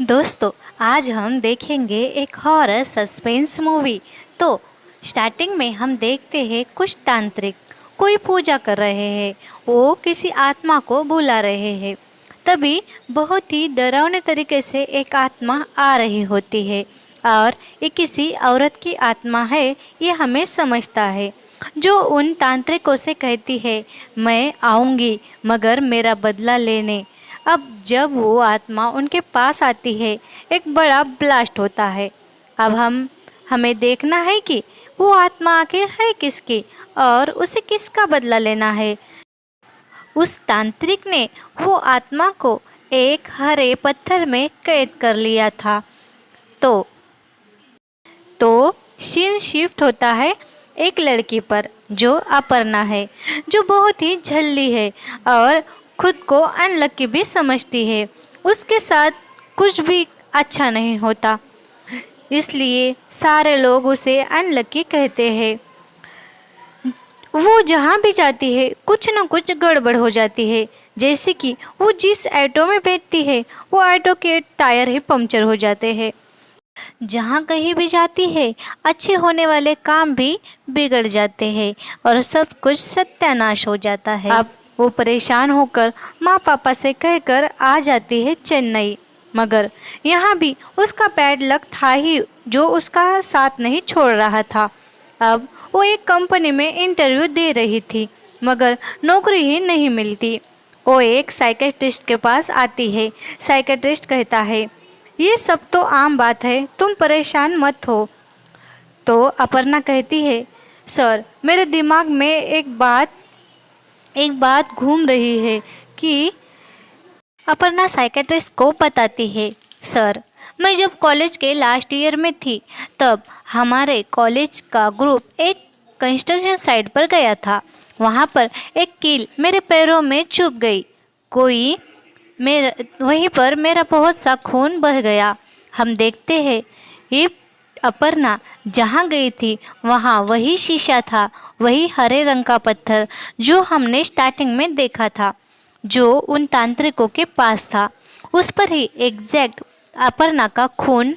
दोस्तों, आज हम देखेंगे एक हॉरर सस्पेंस मूवी। तो स्टार्टिंग में हम देखते हैं कुछ तांत्रिक कोई पूजा कर रहे हैं। वो किसी आत्मा को बुला रहे हैं। तभी बहुत ही डरावने तरीके से एक आत्मा आ रही होती है और ये किसी औरत की आत्मा है, ये हमें समझता है। जो उन तांत्रिकों से कहती है, मैं आऊँगी मगर मेरा बदला लेने। अब जब वो आत्मा उनके पास आती है, एक बड़ा ब्लास्ट होता है। अब हमें देखना है कि वो आत्मा आखिर है किसकी और उसे किसका बदला लेना है। उस तांत्रिक ने वो आत्मा को एक हरे पत्थर में कैद कर लिया था। तो सीन शिफ्ट होता है एक लड़की पर जो अपर्णा है, जो बहुत ही झल्ली है और खुद को अनलकी भी समझती है। उसके साथ कुछ भी अच्छा नहीं होता, इसलिए सारे लोग उसे अनलकी कहते हैं। वो जहाँ भी जाती है कुछ न कुछ गड़बड़ हो जाती है। जैसे कि वो जिस ऑटो में बैठती है वो ऑटो के टायर ही पंक्चर हो जाते हैं। जहाँ कहीं भी जाती है अच्छे होने वाले काम भी बिगड़ जाते हैं और सब कुछ सत्यानाश हो जाता है। अब वो परेशान होकर माँ पापा से कहकर आ जाती है चेन्नई, मगर यहाँ भी उसका बैड लक था ही जो उसका साथ नहीं छोड़ रहा था। अब वो एक कंपनी में इंटरव्यू दे रही थी मगर नौकरी ही नहीं मिलती। वो एक साइकेट्रिस्ट के पास आती है। साइकेट्रिस्ट कहता है, ये सब तो आम बात है, तुम परेशान मत हो। तो अपर्णा कहती है, सर मेरे दिमाग में एक बात घूम रही है कि अपर्णा साइकेट्रिस्ट को बताती है, सर मैं जब कॉलेज के लास्ट ईयर में थी तब हमारे कॉलेज का ग्रुप एक कंस्ट्रक्शन साइट पर गया था। वहाँ पर एक कील मेरे पैरों में चुभ गई। वहीं पर मेरा बहुत सा खून बह गया। हम देखते हैं ये अपर्णा जहाँ गई थी वहाँ वही शीशा था, वही हरे रंग का पत्थर जो हमने स्टार्टिंग में देखा था, जो उन तांत्रिकों के पास था। उस पर ही एग्जैक्ट अपर्णा का खून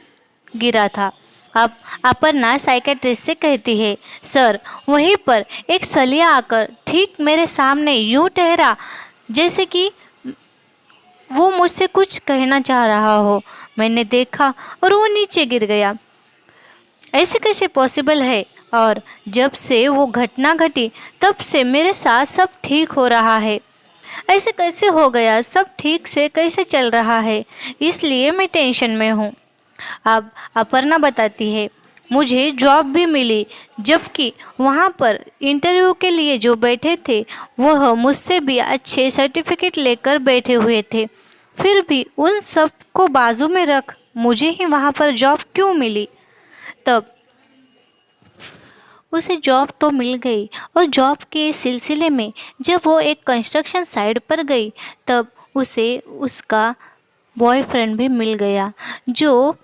गिरा था। अब अपर्णा साइकेट्रिस्ट से कहती है, सर वहीं पर एक सलिया आकर ठीक मेरे सामने यूं ठहरा जैसे कि वो मुझसे कुछ कहना चाह रहा हो। मैंने देखा और वो नीचे गिर गया। ऐसे कैसे पॉसिबल है? और जब से वो घटना घटी तब से मेरे साथ सब ठीक हो रहा है। ऐसे कैसे हो गया? सब ठीक से कैसे चल रहा है? इसलिए मैं टेंशन में हूँ। अब अपर्णा बताती है, मुझे जॉब भी मिली, जबकि वहाँ पर इंटरव्यू के लिए जो बैठे थे वह मुझसे भी अच्छे सर्टिफिकेट लेकर बैठे हुए थे। फिर भी उन सब को बाजू में रख मुझे ही वहाँ पर जॉब क्यों मिली? तब उसे जॉब तो मिल गई और जॉब के सिलसिले में जब वो एक कंस्ट्रक्शन साइट पर गई तब उसे उसका बॉयफ्रेंड भी मिल गया, जो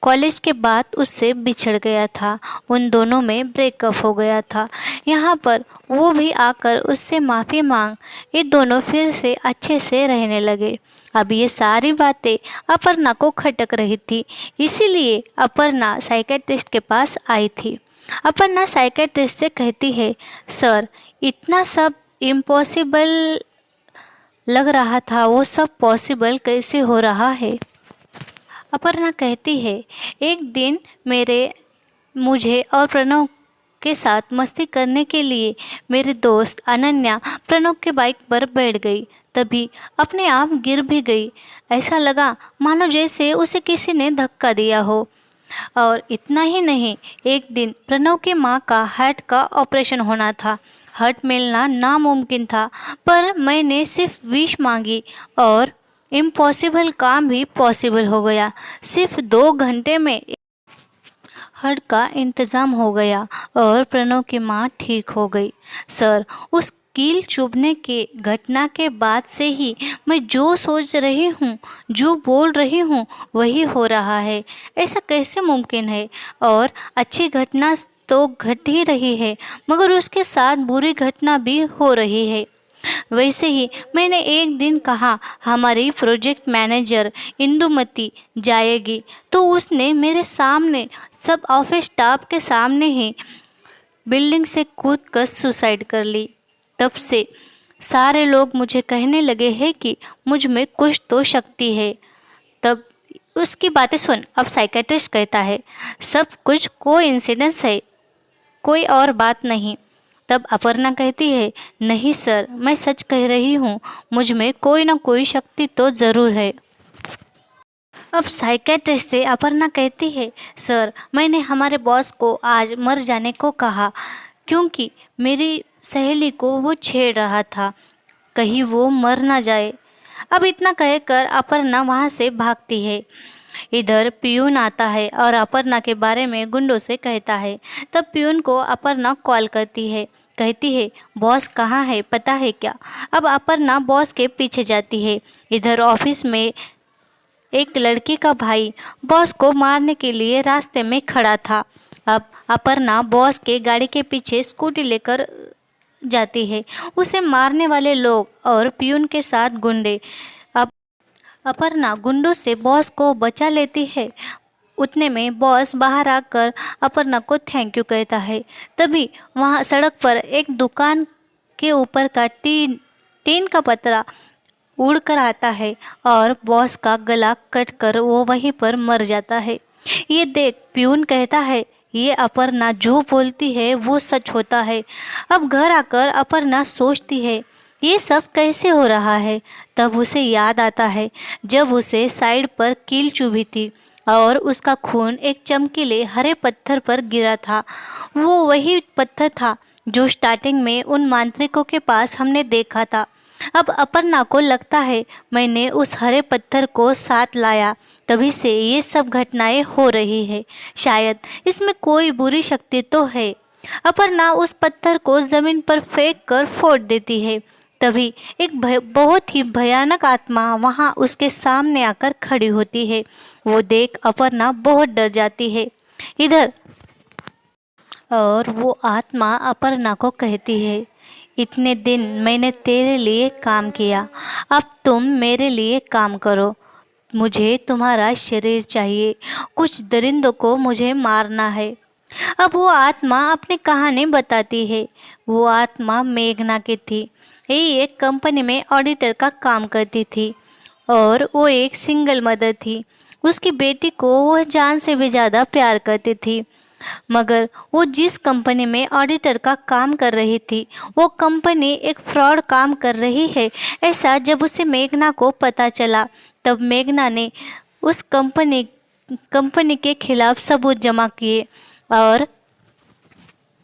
कॉलेज के बाद उससे बिछड़ गया था। उन दोनों में ब्रेकअप हो गया था। यहाँ पर वो भी आकर उससे माफ़ी मांग ये दोनों फिर से अच्छे से रहने लगे। अब ये सारी बातें अपर्णा को खटक रही थी, इसीलिए अपर्णा साइकेट्रिस्ट के पास आई थी। अपर्णा साइकेट्रिस्ट से कहती है, सर इतना सब इम्पॉसिबल लग रहा था, वो सब पॉसिबल कैसे हो रहा है? अपर्णा कहती है, एक दिन मुझे और प्रणव के साथ मस्ती करने के लिए मेरी दोस्त अनन्या प्रणव के बाइक पर बैठ गई। तभी अपने आप गिर भी गई। ऐसा लगा मानो जैसे उसे किसी ने धक्का दिया हो। और इतना ही नहीं, एक दिन प्रणव की माँ का हार्ट का ऑपरेशन होना था। हार्ट मिलना नामुमकिन था, पर मैंने सिर्फ विश मांगी और इम्पॉसिबल काम भी पॉसिबल हो गया। सिर्फ 2 घंटे में हार्ट का इंतज़ाम हो गया और प्रणव की माँ ठीक हो गई। सर उस कील चुभने के घटना के बाद से ही मैं जो सोच रही हूँ, जो बोल रही हूँ वही हो रहा है। ऐसा कैसे मुमकिन है? और अच्छी घटना तो घट ही रही है मगर उसके साथ बुरी घटना भी हो रही है। वैसे ही मैंने एक दिन कहा हमारी प्रोजेक्ट मैनेजर इंदुमती जाएगी, तो उसने मेरे सामने सब ऑफिस स्टाफ के सामने ही बिल्डिंग से कूद कर सुसाइड कर ली। तब से सारे लोग मुझे कहने लगे हैं कि मुझ में कुछ तो शक्ति है। तब उसकी बातें सुन, अब साइकेट्रिस्ट कहता है सब कुछ कोइंसिडेंस है, कोई और बात नहीं। तब अपर्णा कहती है नहीं सर, मैं सच कह रही हूँ, मुझ में कोई ना कोई शक्ति तो ज़रूर है। अब साइकेट्रिस्ट से अपर्णा कहती है सर, मैंने हमारे बॉस को आज मर जाने को कहा, क्योंकि मेरी सहेली को वो छेड़ रहा था, कहीं वो मर ना जाए। अब इतना कहकर अपर्णा वहाँ से भागती है। इधर पियून आता है और अपर्णा के बारे में गुंडों से कहता है। तब पियून को अपर्णा कॉल करती है, कहती है बॉस कहाँ है पता है क्या। अब अपर्णा बॉस के पीछे जाती है। इधर ऑफिस में एक लड़की का भाई बॉस को मारने के लिए रास्ते में खड़ा था। अब अपर्णा बॉस के गाड़ी के पीछे स्कूटी लेकर जाती है। उसे मारने वाले लोग और पियून के साथ गुंडे। अब अपर्णा गुंडों से बॉस को बचा लेती है। उतने में बॉस बाहर आकर अपर्णा को थैंक यू कहता है। तभी वहाँ सड़क पर एक दुकान के ऊपर का टीन का पतरा उड़कर आता है और बॉस का गला कट कर वो वहीं पर मर जाता है। ये देख पियून कहता है ये अपर्णा जो बोलती है वो सच होता है। अब घर आकर अपर्णा सोचती है ये सब कैसे हो रहा है। तब उसे याद आता है जब उसे साइड पर कील चुभी थी और उसका खून एक चमकीले हरे पत्थर पर गिरा था। वो वही पत्थर था जो स्टार्टिंग में उन मांत्रिकों के पास हमने देखा था। अब अपर्णा को लगता है मैंने उस हरे पत्थर को साथ लाया, तभी से ये सब घटनाएं हो रही है। शायद इसमें कोई बुरी शक्ति तो है। अपर्णा उस पत्थर को ज़मीन पर फेंक कर फोड़ देती है। तभी एक बहुत ही भयानक आत्मा वहाँ उसके सामने आकर खड़ी होती है। वो देख अपर्णा बहुत डर जाती है। इधर और वो आत्मा अपर्णा को कहती है इतने दिन मैंने तेरे लिए काम किया, अब तुम मेरे लिए काम करो। मुझे तुम्हारा शरीर चाहिए, कुछ दरिंदों को मुझे मारना है। अब वो आत्मा अपनी कहानी बताती है। वो आत्मा मेघना की थी। ये एक कंपनी में ऑडिटर का काम करती थी और वो एक सिंगल मदर थी। उसकी बेटी को वह जान से भी ज़्यादा प्यार करती थी। मगर वो जिस कंपनी में ऑडिटर का काम कर रही थी, वो कंपनी एक फ्रॉड काम कर रही है, ऐसा जब उसे मेघना को पता चला, तब मेघना ने उस कंपनी के खिलाफ सबूत जमा किए और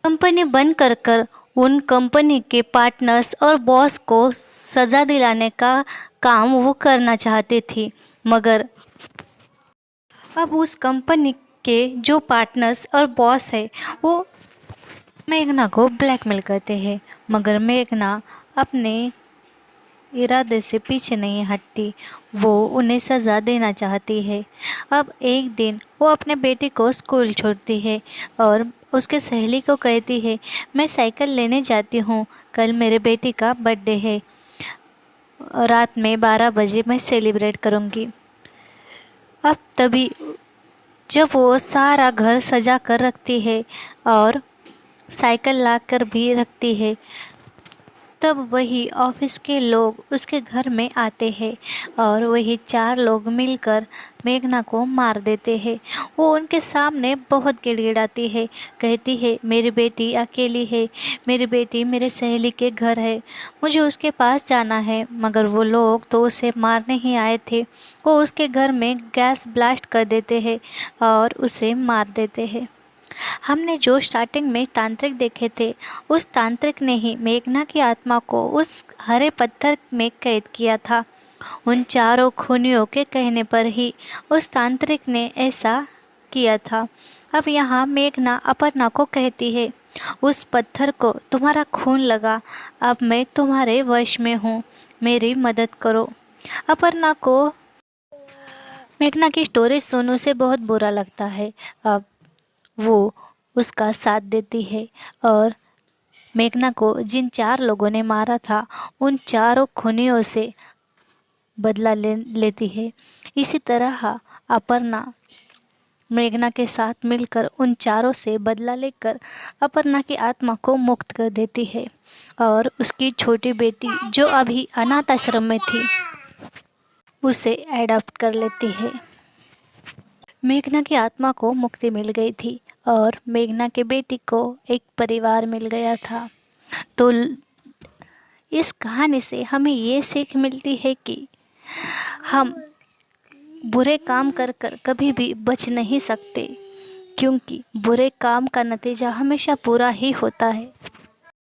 कंपनी बंद कर उन कंपनी के पार्टनर्स और बॉस को सज़ा दिलाने का काम वो करना चाहती थी। मगर अब उस कंपनी के जो पार्टनर्स और बॉस है वो मेघना को ब्लैकमेल करते हैं, मगर मेघना अपने इरादे से पीछे नहीं हटती। वो उन्हें सज़ा देना चाहती है। अब एक दिन वो अपने बेटे को स्कूल छोड़ती है और उसके सहेली को कहती है मैं साइकिल लेने जाती हूँ, कल मेरे बेटे का बर्थडे है, रात में 12 बजे मैं सेलिब्रेट करूँगी। अब तभी जब वो सारा घर सजा कर रखती है और साइकिल ला कर भी रखती है, तब वही ऑफिस के लोग उसके घर में आते हैं और वही 4 लोग मिलकर मेघना को मार देते हैं। वो उनके सामने बहुत गिड़गिड़ाती है, कहती है मेरी बेटी अकेली है, मेरी बेटी मेरे सहेली के घर है, मुझे उसके पास जाना है। मगर वो लोग तो उसे मारने ही आए थे। वो उसके घर में गैस ब्लास्ट कर देते हैं और उसे मार देते हैं। हमने जो स्टार्टिंग में तांत्रिक देखे थे, उस तांत्रिक ने ही मेघना की आत्मा को उस हरे पत्थर में कैद किया था। उन चारों खूनियों के कहने पर ही उस तांत्रिक ने ऐसा किया था। अब यहाँ मेघना अपर्णा को कहती है उस पत्थर को तुम्हारा खून लगा, अब मैं तुम्हारे वश में हूँ, मेरी मदद करो। अपर्णा को मेघना की स्टोरी सुन उसे बहुत बुरा लगता है। अब वो उसका साथ देती है और मेघना को जिन 4 लोगों ने मारा था उन चारों खूनियों से बदला लेती है। इसी तरह अपर्णा मेघना के साथ मिलकर उन चारों से बदला लेकर अपर्णा की आत्मा को मुक्त कर देती है और उसकी छोटी बेटी जो अभी अनाथ आश्रम में थी उसे एडॉप्ट कर लेती है। मेघना की आत्मा को मुक्ति मिल गई थी और मेघना के बेटी को एक परिवार मिल गया था। तो इस कहानी से हमें ये सीख मिलती है कि हम बुरे काम कर कर कभी भी बच नहीं सकते, क्योंकि बुरे काम का नतीजा हमेशा बुरा ही होता है।